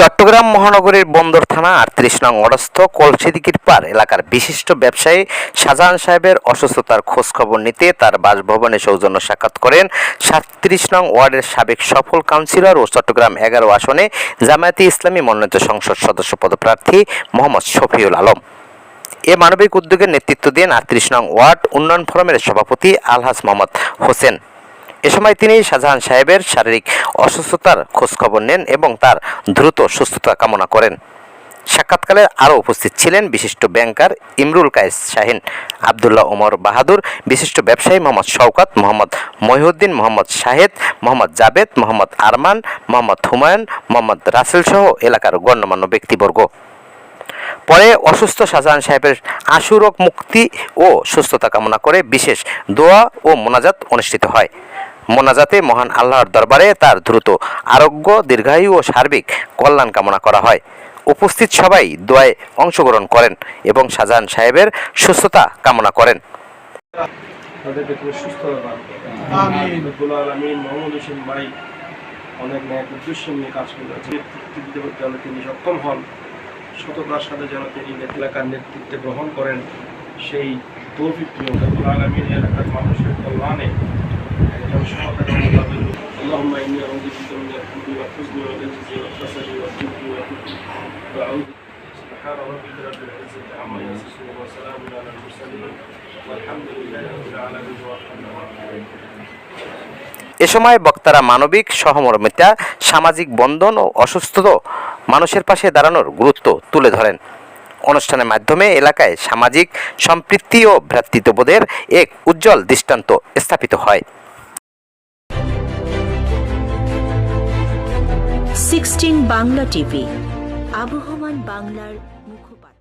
চট্টগ্রাম মহানগরীর বন্দর থানা ৩৮ নং ওয়ার্ডস্থ কলসিদিঘির পার এলাকার বিশিষ্ট ব্যবসায়ী শাহজাহান সাহেবের অসুস্থতার খোঁজখবর নিতে তার বাসভবনে সৌজন্য সাক্ষাৎ করেন ৩৭ নং ওয়ার্ডের সাবেক সফল কাউন্সিলর ও চট্টগ্রাম ১১ আসনে জামায়াতে ইসলামী মনোনীত সংসদ সদস্য পদপ্রার্থী মোহাম্মদ শফিউল আলম। এ মানবিক উদ্যোগের নেতৃত্ব দেন ৩৮ নং ওয়ার্ড উন্নয়ন ফোরামের সভাপতি আলহাজ মোহাম্মদ হোসেন। এ সময় তিনি শাহজাহান সাহেবের শারীরিক অসুস্থতার খোঁজখবর নেন এবং তার দ্রুত সুস্থতা কামনা করেন। সাক্ষাৎকালে আরও উপস্থিত ছিলেন বিশিষ্ট ব্যাংকার ইমরুল কায়েস শাহিন, আবদুল্লাহ ওমর বাহাদুর, বিশিষ্ট ব্যবসায়ী মোহাম্মদ শওকত, মোহাম্মদ মহিউদ্দিন, মোহাম্মদ শাহেদ, মোহাম্মদ জাবেদ, মোহাম্মদ আরমান, মোহাম্মদ হুমায়ুন, মোহাম্মদ রাসেল সহ এলাকার গণ্যমান্য ব্যক্তিবর্গ। পরে অসুস্থ শাহজাহান সাহেবের আশু রোগ মুক্তি ও সুস্থতা কামনা করে বিশেষ দোয়া ও মোনাজাত অনুষ্ঠিত হয়। মোনাজাতে মহান আল্লাহর দরবারে তার দ্রুত আরোগ্য, দীর্ঘায়ু ও সার্বিক কল্যাণ কামনা করা হয়। উপস্থিত সবাই দোয়ায় অংশগ্রহণ করেন এবং শাহজাহান সাহেবের সুস্থতা কামনা করেন। অনেক ন্যায় উদ্দেশ্য নিয়ে কাজ করে যেন তিনি সক্ষম হন, সততার সাথে যেন তিনি এলাকার নেতৃত্বে গ্রহণ করেন, সেই তৌফিক আলামিন এলাকার মানুষের কল্যাণে একজন اللهم إني أعوذ بك من الحزن والحزن والعجز والكسل والجبن والبخل سبحان ربك رب العزة عما يصفون وسلام على المرسلين والحمد لله رب العالمين والحمد এ সময় বক্তারা মানবিক সহমর্মিতা, সামাজিক বন্ধন ও অসুস্থ মানুষের পাশে দাঁড়ানোর গুরুত্ব তুলে ধরেন। অনুষ্ঠানের মাধ্যমে এলাকায় সামাজিক সম্প্রীতি ও ভ্রাতৃত্ববোধের এক উজ্জ্বল দৃষ্টান্ত স্থাপিত হয়। 16 বাংলা টিভি, আবহমান বাংলার মুখপাত্র।